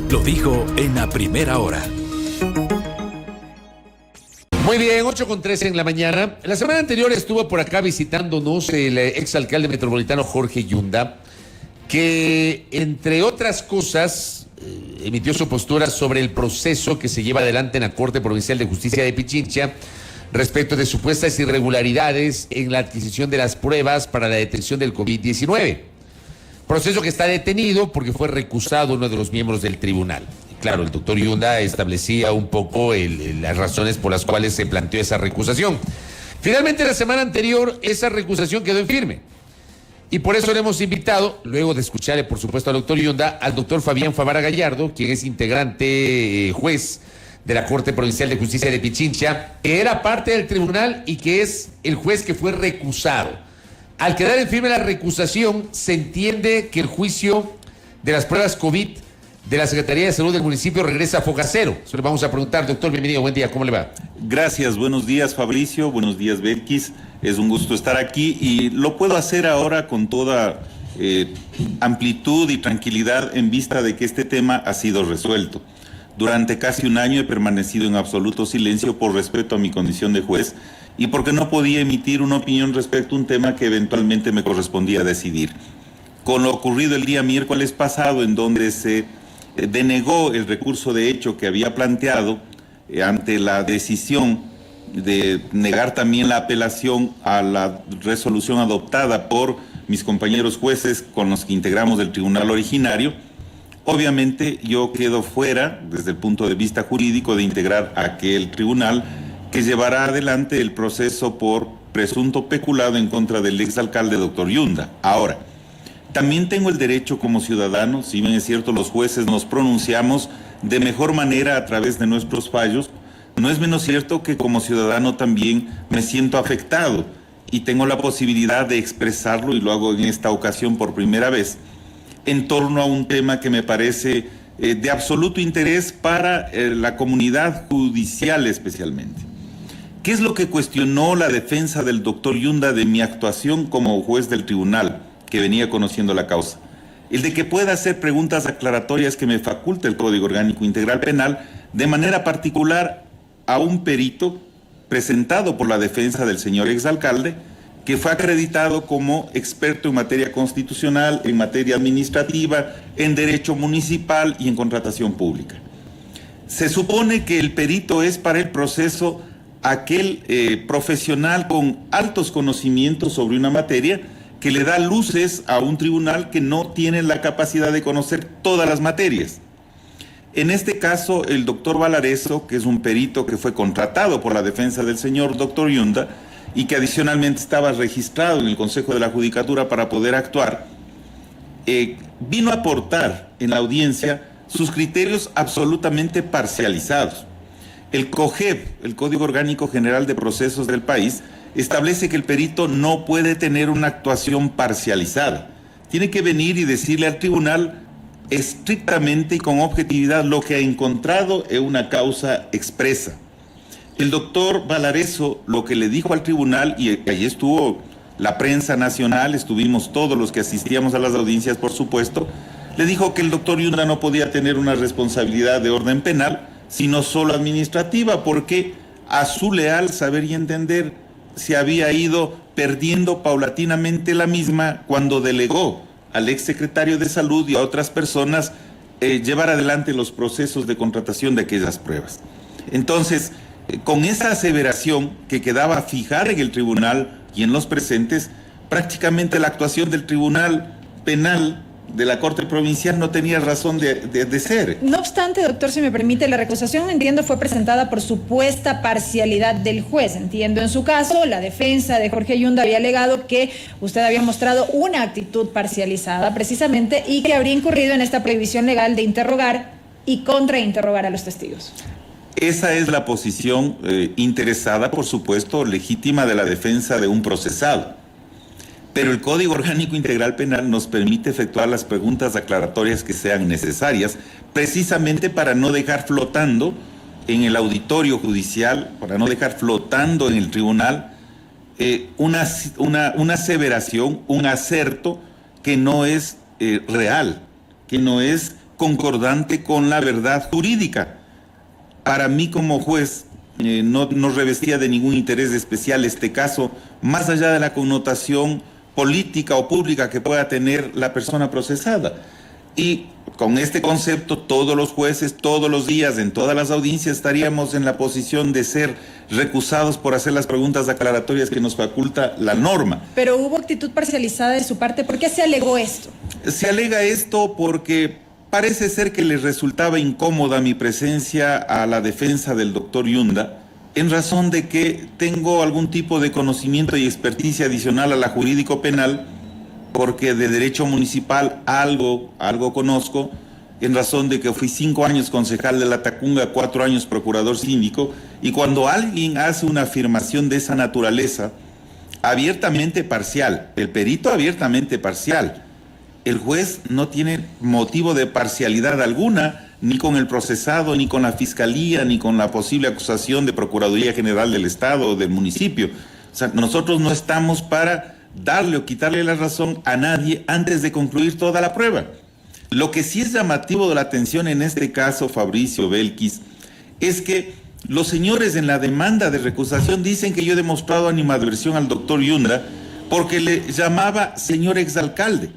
lo dijo en la primera hora. Muy bien, 8:13 en la mañana. La semana anterior estuvo por acá visitándonos el exalcalde metropolitano Jorge Yunda, que entre otras cosas emitió su postura sobre el proceso que se lleva adelante en la Corte Provincial de Justicia de Pichincha respecto de supuestas irregularidades en la adquisición de las pruebas para la detección del COVID-19. Proceso que está detenido porque fue recusado uno de los miembros del tribunal. Claro, el doctor Yunda establecía un poco las razones por las cuales se planteó esa recusación. Finalmente, la semana anterior, esa recusación quedó en firme. Y por eso le hemos invitado, luego de escucharle, por supuesto, al doctor Yunda, al doctor Fabián Favara Gallardo, quien es integrante juez de la Corte Provincial de Justicia de Pichincha, que era parte del tribunal y que es el juez que fue recusado. Al quedar en firme la recusación, se entiende que el juicio de las pruebas COVID de la Secretaría de Salud del municipio regresa a foja cero. Eso le vamos a preguntar, doctor, bienvenido, buen día, ¿cómo le va? Gracias, buenos días Fabricio, buenos días Belkis, es un gusto estar aquí y lo puedo hacer ahora con toda amplitud y tranquilidad en vista de que este tema ha sido resuelto. Durante casi un año he permanecido en absoluto silencio por respeto a mi condición de juez y porque no podía emitir una opinión respecto a un tema que eventualmente me correspondía decidir. Con lo ocurrido el día miércoles pasado, en donde se denegó el recurso de hecho que había planteado ante la decisión de negar también la apelación a la resolución adoptada por mis compañeros jueces con los que integramos el tribunal originario, obviamente yo quedo fuera, desde el punto de vista jurídico, de integrar aquel tribunal que llevará adelante el proceso por presunto peculado en contra del exalcalde doctor Yunda. Ahora, también tengo el derecho como ciudadano, si bien es cierto los jueces nos pronunciamos de mejor manera a través de nuestros fallos, no es menos cierto que como ciudadano también me siento afectado y tengo la posibilidad de expresarlo, y lo hago en esta ocasión por primera vez, en torno a un tema que me parece de absoluto interés para la comunidad judicial especialmente. ¿Qué es lo que cuestionó la defensa del doctor Yunda de mi actuación como juez del tribunal que venía conociendo la causa? El de que pueda hacer preguntas aclaratorias que me faculte el Código Orgánico Integral Penal, de manera particular a un perito presentado por la defensa del señor exalcalde, que fue acreditado como experto en materia constitucional, en materia administrativa, en derecho municipal y en contratación pública. Se supone que el perito es para el proceso aquel profesional con altos conocimientos sobre una materia que le da luces a un tribunal que no tiene la capacidad de conocer todas las materias. En este caso, el doctor Valareso, que es un perito que fue contratado por la defensa del señor doctor Yunda y que adicionalmente estaba registrado en el Consejo de la Judicatura para poder actuar, vino a aportar en la audiencia sus criterios absolutamente parcializados. El COGEP, el Código Orgánico General de Procesos del país, establece que el perito no puede tener una actuación parcializada. Tiene que venir y decirle al tribunal estrictamente y con objetividad lo que ha encontrado en una causa expresa. El doctor Valareso lo que le dijo al tribunal, y allí estuvo la prensa nacional, estuvimos todos los que asistíamos a las audiencias, por supuesto, le dijo que el doctor Yunda no podía tener una responsabilidad de orden penal, sino solo administrativa, porque a su leal saber y entender se había ido perdiendo paulatinamente la misma cuando delegó al exsecretario de Salud y a otras personas llevar adelante los procesos de contratación de aquellas pruebas. Entonces, con esa aseveración que quedaba fijada en el tribunal y en los presentes, prácticamente la actuación del Tribunal Penal de la Corte Provincial no tenía razón de ser. No obstante, doctor, si me permite, la recusación, entiendo, fue presentada por supuesta parcialidad del juez. Entiendo, en su caso, la defensa de Jorge Yunda había alegado que usted había mostrado una actitud parcializada, precisamente, y que habría incurrido en esta prohibición legal de interrogar y contrainterrogar a los testigos. Esa es la posición interesada, por supuesto, legítima de la defensa de un procesado. Pero el Código Orgánico Integral Penal nos permite efectuar las preguntas aclaratorias que sean necesarias, precisamente para no dejar flotando en el auditorio judicial, para no dejar flotando en el tribunal una aseveración, un aserto que no es real, que no es concordante con la verdad jurídica. Para mí como juez no revestía de ningún interés especial este caso, más allá de la connotación política o pública que pueda tener la persona procesada. Y con este concepto, todos los jueces, todos los días, en todas las audiencias, estaríamos en la posición de ser recusados por hacer las preguntas aclaratorias que nos faculta la norma. Pero hubo actitud parcializada de su parte. ¿Por qué se alegó esto? Se alega esto porque parece ser que le resultaba incómoda mi presencia a la defensa del doctor Yunda, en razón de que tengo algún tipo de conocimiento y experticia adicional a la jurídico penal, porque de derecho municipal algo conozco, en razón de que fui 5 años concejal de La Tacunga, 4 años procurador síndico, y cuando alguien hace una afirmación de esa naturaleza, abiertamente parcial, el perito abiertamente parcial, el juez no tiene motivo de parcialidad alguna, ni con el procesado, ni con la fiscalía, ni con la posible acusación de Procuraduría General del Estado o del municipio. O sea, nosotros no estamos para darle o quitarle la razón a nadie antes de concluir toda la prueba. Lo que sí es llamativo de la atención en este caso, Fabricio Belkis, es que los señores en la demanda de recusación dicen que yo he demostrado animadversión al doctor Yunda porque le llamaba señor exalcalde.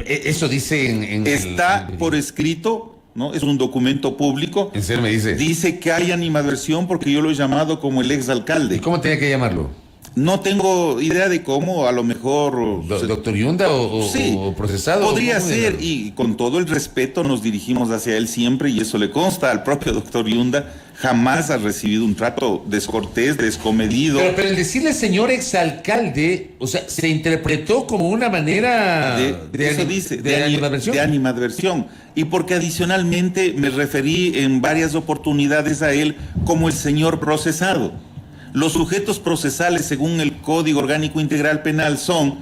Eso dice Está por escrito, ¿no? Es un documento público. ¿En serio me dice? Dice que hay animadversión porque yo lo he llamado como el exalcalde. ¿Y cómo tenía que llamarlo? No tengo idea de cómo, a lo mejor... ¿Doctor Yunda sí, o procesado? Podría ser, y con todo el respeto nos dirigimos hacia él siempre, y eso le consta al propio doctor Yunda, jamás ha recibido un trato descortés, descomedido. Pero el decirle señor exalcalde, o sea, se interpretó como una manera de animadversión. Y porque adicionalmente me referí en varias oportunidades a él como el señor procesado. Los sujetos procesales, según el Código Orgánico Integral Penal, son,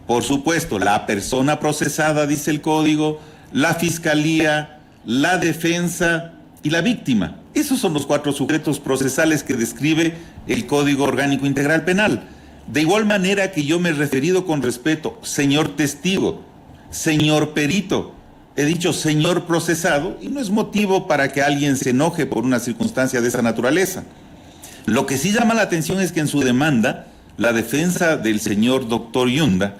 por supuesto, la persona procesada, dice el Código, la Fiscalía, la defensa y la víctima. Esos son los 4 sujetos procesales que describe el Código Orgánico Integral Penal. De igual manera que yo me he referido con respeto, señor testigo, señor perito, he dicho señor procesado, y no es motivo para que alguien se enoje por una circunstancia de esa naturaleza. Lo que sí llama la atención es que en su demanda, la defensa del señor doctor Yunda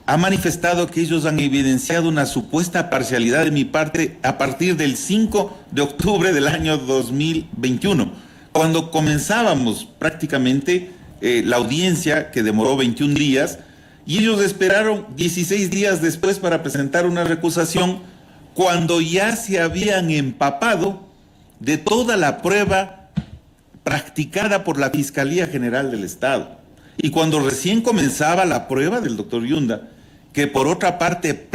ha manifestado que ellos han evidenciado una supuesta parcialidad de mi parte a partir del 5 de octubre del año 2021, cuando comenzábamos prácticamente la audiencia, que demoró 21 días, y ellos esperaron 16 días después para presentar una recusación, cuando ya se habían empapado de toda la prueba practicada por la Fiscalía General del Estado. Y cuando recién comenzaba la prueba del doctor Yunda, que por otra parte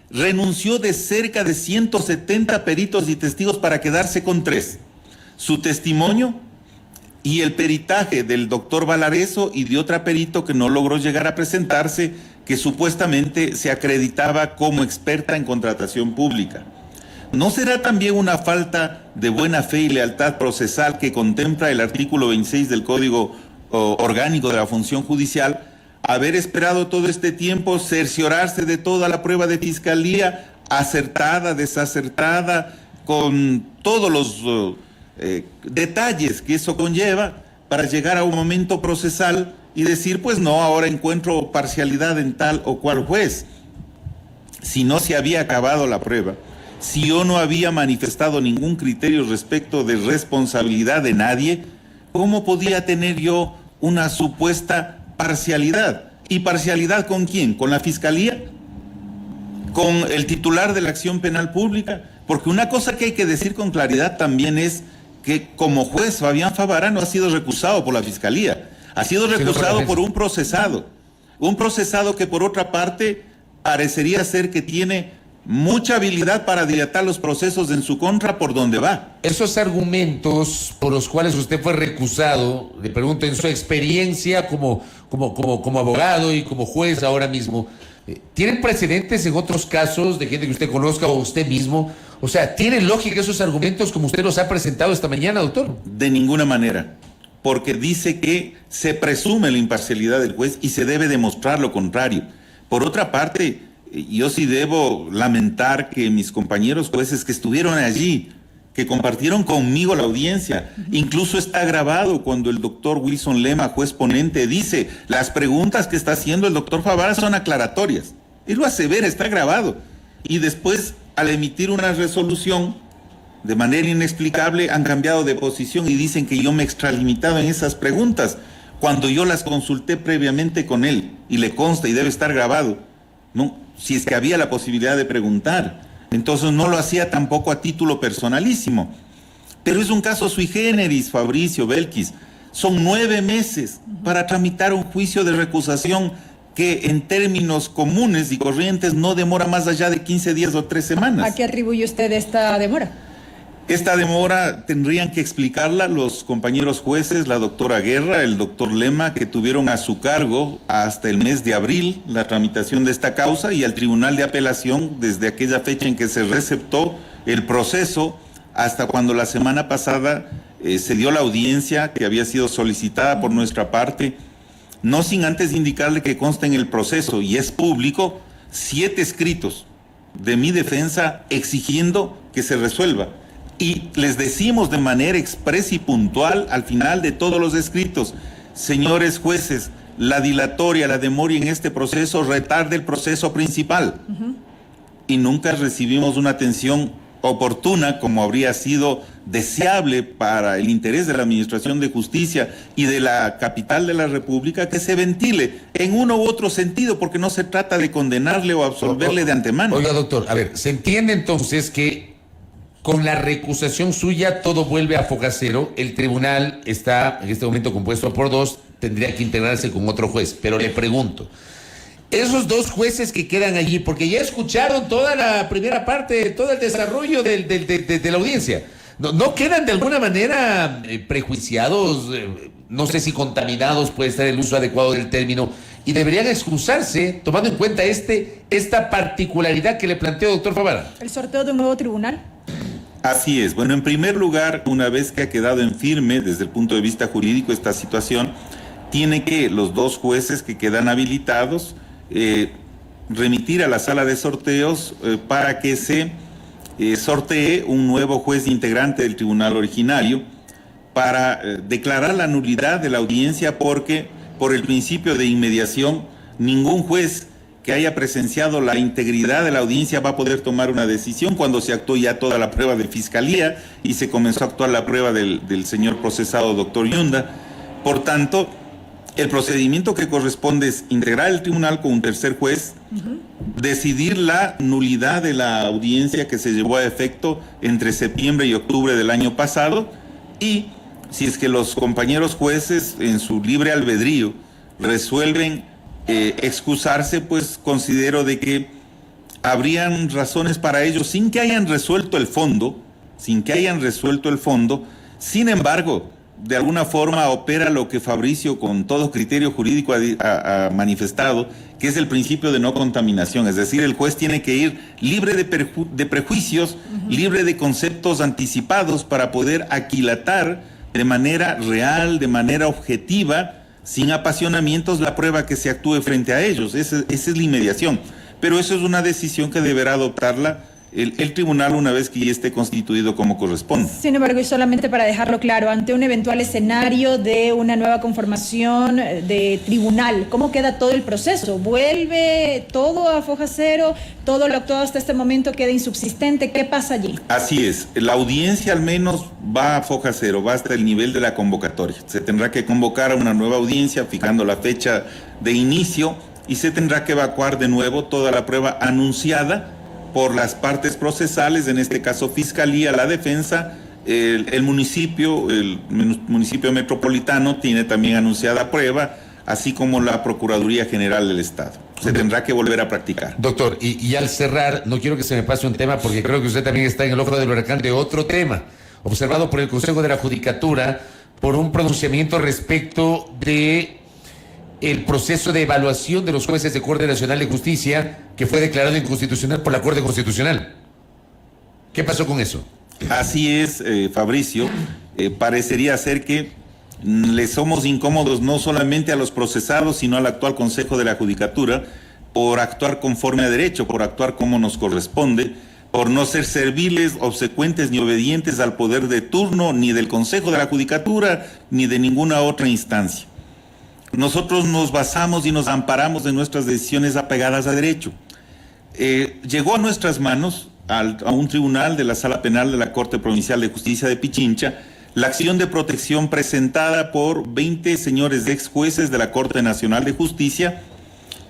renunció de cerca de 170 peritos y testigos para quedarse con 3. Su testimonio y el peritaje del doctor Valareso y de otra perito que no logró llegar a presentarse, que supuestamente se acreditaba como experta en contratación pública. ¿No será también una falta de buena fe y lealtad procesal que contempla el artículo 26 del Código Orgánico de la Función Judicial haber esperado todo este tiempo, cerciorarse de toda la prueba de fiscalía, acertada, desacertada, con todos los detalles que eso conlleva, para llegar a un momento procesal y decir, pues no, ahora encuentro parcialidad en tal o cual juez? Si no se había acabado la prueba, si yo no había manifestado ningún criterio respecto de responsabilidad de nadie, ¿cómo podía tener yo una supuesta parcialidad? ¿Y parcialidad con quién? ¿Con la Fiscalía? ¿Con el titular de la acción penal pública? Porque una cosa que hay que decir con claridad también es que como juez Fabián Favara no ha sido recusado por la Fiscalía, ha sido recusado por un procesado que por otra parte parecería ser que tiene mucha habilidad para dilatar los procesos en su contra por donde va. Esos argumentos por los cuales usted fue recusado, le pregunto, en su experiencia como abogado y como juez ahora mismo, ¿tienen precedentes en otros casos de gente que usted conozca o usted mismo? O sea, ¿tiene lógica esos argumentos como usted los ha presentado esta mañana, doctor? De ninguna manera, porque dice que se presume la imparcialidad del juez y se debe demostrar lo contrario. Por otra parte, yo sí debo lamentar que mis compañeros jueces que estuvieron allí, que compartieron conmigo la audiencia, incluso está grabado cuando el doctor Wilson Lema, juez ponente, dice, las preguntas que está haciendo el doctor Favara son aclaratorias. Él lo asevera, está grabado. Y después, al emitir una resolución, de manera inexplicable, han cambiado de posición y dicen que yo me he extralimitado en esas preguntas, cuando yo las consulté previamente con él, y le consta y debe estar grabado, ¿no? Si es que había la posibilidad de preguntar. Entonces no lo hacía tampoco a título personalísimo. Pero es un caso sui generis, Fabricio, Belkis. Son 9 meses para tramitar un juicio de recusación que en términos comunes y corrientes no demora más allá de 15 días o 3 semanas. ¿A qué atribuye usted esta demora? Esta demora tendrían que explicarla los compañeros jueces, la doctora Guerra, el doctor Lema, que tuvieron a su cargo hasta el mes de abril la tramitación de esta causa, y al Tribunal de Apelación desde aquella fecha en que se receptó el proceso hasta cuando la semana pasada se dio la audiencia que había sido solicitada por nuestra parte, no sin antes indicarle que consta en el proceso, y es público, 7 escritos de mi defensa exigiendo que se resuelva. Y les decimos de manera expresa y puntual al final de todos los escritos, señores jueces, la dilatoria, la demora en este proceso retarda el proceso principal. Y nunca recibimos una atención oportuna como habría sido deseable para el interés de la Administración de Justicia y de la capital de la República, que se ventile en uno u otro sentido, porque no se trata de condenarle o absolverle de antemano. Oiga, doctor, a ver, se entiende entonces que con la recusación suya todo vuelve a foja cero. El tribunal está en este momento compuesto por 2, tendría que integrarse con otro juez. Pero le pregunto, esos 2 jueces que quedan allí, porque ya escucharon toda la primera parte, todo el desarrollo de la audiencia, ¿no quedan de alguna manera prejuiciados, no sé si contaminados, puede estar el uso adecuado del término, y deberían excusarse tomando en cuenta esta particularidad que le planteó el doctor Favara? ¿El sorteo de un nuevo tribunal? Así es. Bueno, en primer lugar, una vez que ha quedado en firme desde el punto de vista jurídico esta situación, tiene que los 2 jueces que quedan habilitados remitir a la sala de sorteos para que se sortee un nuevo juez integrante del tribunal originario para declarar la nulidad de la audiencia, porque por el principio de inmediación ningún juez que haya presenciado la integridad de la audiencia va a poder tomar una decisión cuando se actuó ya toda la prueba de fiscalía y se comenzó a actuar la prueba del señor procesado doctor Yunda. Por tanto, el procedimiento que corresponde es integrar el tribunal con un tercer juez, decidir la nulidad de la audiencia que se llevó a efecto entre septiembre y octubre del año pasado, y si es que los compañeros jueces en su libre albedrío resuelven excusarse, pues considero de que habrían razones para ello sin que hayan resuelto el fondo, Sin embargo, de alguna forma opera lo que Fabricio con todo criterio jurídico ha manifestado, que es el principio de no contaminación. Es decir, el juez tiene que ir libre de prejuicios, libre de conceptos anticipados, para poder aquilatar de manera real, de manera objetiva, sin apasionamientos, la prueba que se actúe frente a ellos. Esa es la inmediación. Pero eso es una decisión que deberá adoptarla el tribunal una vez que ya esté constituido como corresponde. Sin embargo, y solamente para dejarlo claro, ante un eventual escenario de una nueva conformación de tribunal, ¿cómo queda todo el proceso? ¿Vuelve todo a foja cero? ¿Todo lo actuado hasta este momento queda insubsistente? ¿Qué pasa allí? Así es. La audiencia al menos va a foja cero, va hasta el nivel de la convocatoria. Se tendrá que convocar a una nueva audiencia fijando la fecha de inicio y se tendrá que evacuar de nuevo toda la prueba anunciada por las partes procesales, en este caso Fiscalía, la Defensa, el municipio metropolitano tiene también anunciada prueba, así como la Procuraduría General del Estado. Se tendrá que volver a practicar. Doctor, y al cerrar, no quiero que se me pase un tema, porque creo que usted también está en el ojo del huracán de otro tema, observado por el Consejo de la Judicatura, por un pronunciamiento respecto de el proceso de evaluación de los jueces de Corte Nacional de Justicia, que fue declarado inconstitucional por la Corte Constitucional. ¿Qué pasó con eso? Así es, Fabricio. Parecería ser que le somos incómodos no solamente a los procesados, sino al actual Consejo de la Judicatura, por actuar conforme a derecho, por actuar como nos corresponde, por no ser serviles, obsecuentes ni obedientes al poder de turno, ni del Consejo de la Judicatura, ni de ninguna otra instancia. Nosotros nos basamos y nos amparamos en nuestras decisiones apegadas a derecho. Llegó a nuestras manos, a un tribunal de la Sala Penal de la Corte Provincial de Justicia de Pichincha, la acción de protección presentada por 20 señores ex jueces de la Corte Nacional de Justicia,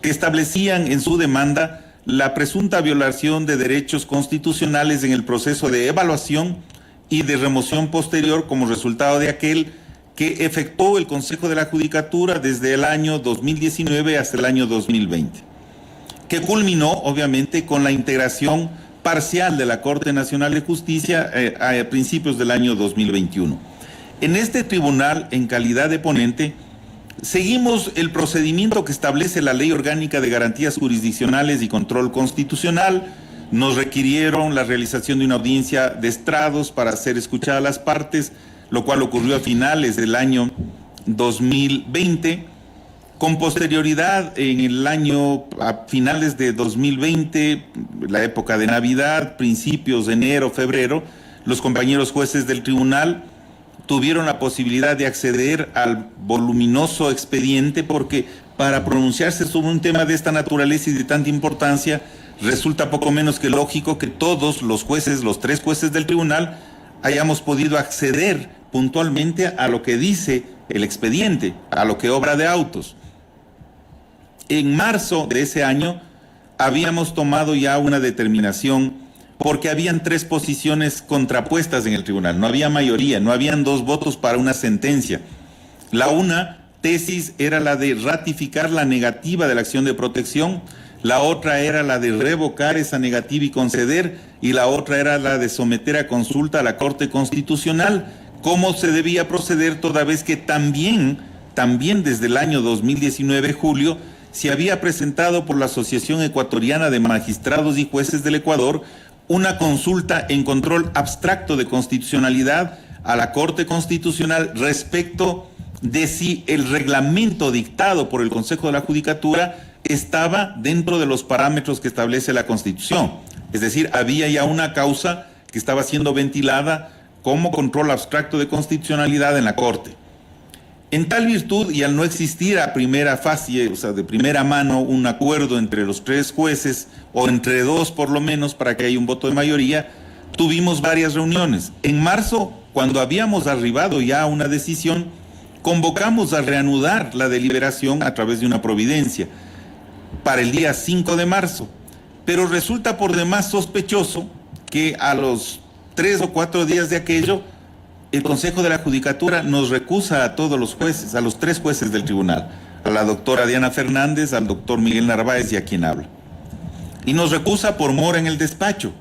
que establecían en su demanda la presunta violación de derechos constitucionales en el proceso de evaluación y de remoción posterior como resultado de aquel que efectuó el Consejo de la Judicatura desde el año 2019 hasta el año 2020, que culminó obviamente con la integración parcial de la Corte Nacional de Justicia a principios del año 2021. En este tribunal, en calidad de ponente, seguimos el procedimiento que establece la Ley Orgánica de Garantías Jurisdiccionales y Control Constitucional. Nos requirieron la realización de una audiencia de estrados para hacer escuchadas las partes, lo cual ocurrió a finales del año 2020. Con posterioridad, a finales de 2020, la época de Navidad, principios de enero, febrero, los compañeros jueces del tribunal tuvieron la posibilidad de acceder al voluminoso expediente, porque para pronunciarse sobre un tema de esta naturaleza y de tanta importancia, resulta poco menos que lógico que todos los jueces, los 3 jueces del tribunal, hayamos podido acceder puntualmente a lo que dice el expediente, a lo que obra de autos. En marzo de ese año habíamos tomado ya una determinación, porque habían 3 posiciones contrapuestas en el tribunal, no había mayoría, no habían 2 votos para una sentencia. La una tesis era la de ratificar la negativa de la acción de protección, la otra era la de revocar esa negativa y conceder, y la otra era la de someter a consulta a la Corte Constitucional cómo se debía proceder, toda vez que también desde el año 2019, julio, se había presentado por la Asociación Ecuatoriana de Magistrados y Jueces del Ecuador una consulta en control abstracto de constitucionalidad a la Corte Constitucional respecto de si el reglamento dictado por el Consejo de la Judicatura estaba dentro de los parámetros que establece la Constitución. Es decir, había ya una causa que estaba siendo ventilada como control abstracto de constitucionalidad en la Corte. En tal virtud, y al no existir a primera fase, o sea, de primera mano, un acuerdo entre los 3 jueces, o entre 2 por lo menos, para que haya un voto de mayoría, tuvimos varias reuniones. En marzo, cuando habíamos arribado ya a una decisión, convocamos a reanudar la deliberación a través de una providencia para el día 5 de marzo. Pero resulta por demás sospechoso que a los 3 o 4 días de aquello, el Consejo de la Judicatura nos recusa a todos los jueces, a los 3 jueces del tribunal, a la doctora Diana Fernández, al doctor Miguel Narváez y a quien habla. Y nos recusa por mora en el despacho.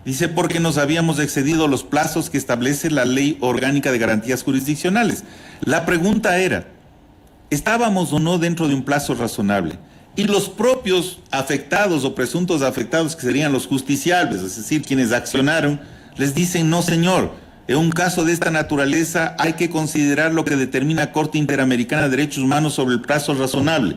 Dice, porque nos habíamos excedido los plazos que establece la Ley Orgánica de Garantías Jurisdiccionales. La pregunta era, ¿estábamos o no dentro de un plazo razonable? Y los propios afectados o presuntos afectados, que serían los justiciables, es decir, quienes accionaron, les dicen, no señor, en un caso de esta naturaleza hay que considerar lo que determina Corte Interamericana de Derechos Humanos sobre el plazo razonable.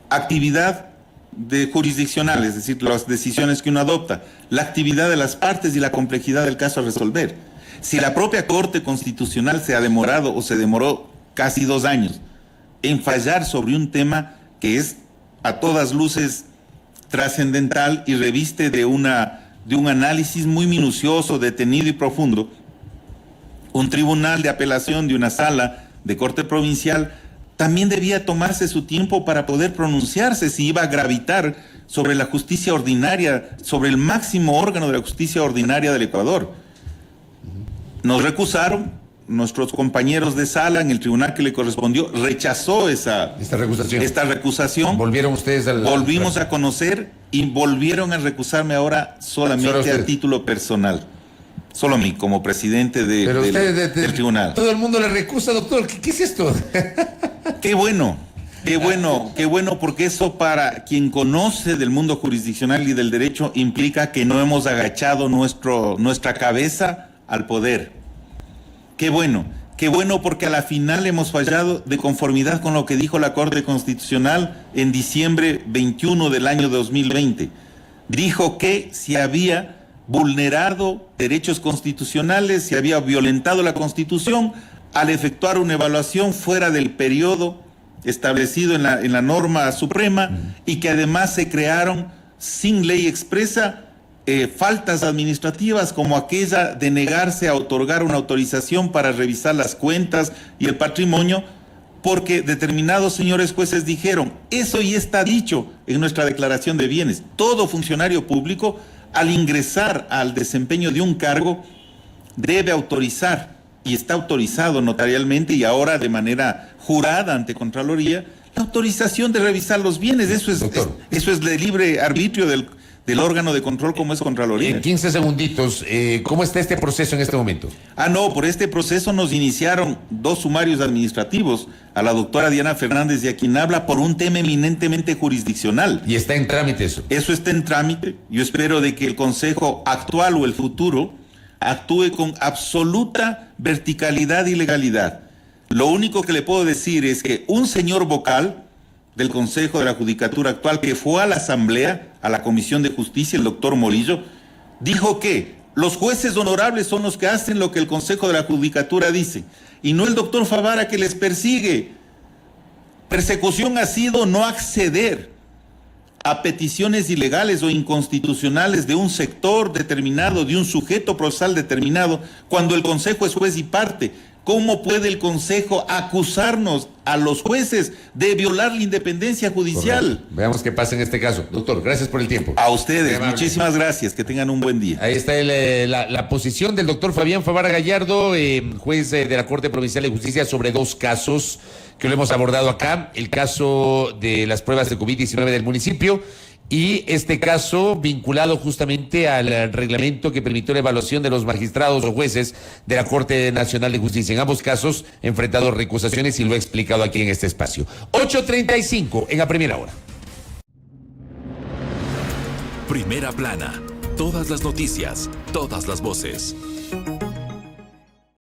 Actividad de jurisdiccional, es decir, las decisiones que uno adopta, la actividad de las partes y la complejidad del caso a resolver. Si la propia Corte Constitucional se ha demorado o se demoró casi 2 años en fallar sobre un tema que es a todas luces trascendental y reviste de un análisis muy minucioso, detenido y profundo, un tribunal de apelación de una sala de corte provincial también debía tomarse su tiempo para poder pronunciarse si iba a gravitar sobre la justicia ordinaria, sobre el máximo órgano de la justicia ordinaria del Ecuador. Nos recusaron, nuestros compañeros de sala en el tribunal que le correspondió rechazó esta recusación. ¿Volvieron ustedes Volvimos a conocer y volvieron a recusarme ahora solamente a título personal. Solo a mí, como presidente del tribunal. Todo el mundo le recusa, doctor. ¿Qué es esto? Qué bueno, porque eso, para quien conoce del mundo jurisdiccional y del derecho, implica que no hemos agachado nuestra cabeza al poder. Qué bueno. Qué bueno, porque a la final hemos fallado de conformidad con lo que dijo la Corte Constitucional en diciembre 21 del año 2020. Dijo que se había vulnerado derechos constitucionales, se había violentado la Constitución al efectuar una evaluación fuera del periodo establecido en la norma suprema, y que además se crearon sin ley expresa faltas administrativas como aquella de negarse a otorgar una autorización para revisar las cuentas y el patrimonio, porque determinados señores jueces dijeron: eso ya está dicho en nuestra declaración de bienes. Todo funcionario público, al ingresar al desempeño de un cargo, debe autorizar, y está autorizado notarialmente y ahora de manera jurada ante Contraloría, la autorización de revisar los bienes. Eso es de libre arbitrio del órgano de control como es Contraloría. En 15 segunditos, ¿cómo está este proceso en este momento? Por este proceso nos iniciaron 2 sumarios administrativos a la doctora Diana Fernández de Aquinabla por un tema eminentemente jurisdiccional. ¿Y está en trámite eso? Eso está en trámite. Yo espero de que el Consejo actual o el futuro actúe con absoluta verticalidad y legalidad. Lo único que le puedo decir es que un señor vocal del Consejo de la Judicatura actual, que fue a la Asamblea, a la Comisión de Justicia, el doctor Morillo, dijo que los jueces honorables son los que hacen lo que el Consejo de la Judicatura dice, y no el doctor Favara, que les persigue. Persecución ha sido no acceder a peticiones ilegales o inconstitucionales de un sector determinado, de un sujeto procesal determinado, cuando el Consejo es juez y parte. ¿Cómo puede el Consejo acusarnos a los jueces de violar la independencia judicial? Correcto. Veamos qué pasa en este caso. Doctor, gracias por el tiempo. A ustedes, muchísimas gracias. Que tengan un buen día. Ahí está la posición del doctor Fabián Favara Gallardo, juez de la Corte Provincial de Justicia, sobre 2 casos que lo hemos abordado acá. El caso de las pruebas de COVID-19 del municipio y este caso vinculado justamente al reglamento que permitió la evaluación de los magistrados o jueces de la Corte Nacional de Justicia. En ambos casos enfrentado recusaciones y lo he explicado aquí en este espacio. 8:35 en la primera hora. Primera plana. Todas las noticias, todas las voces.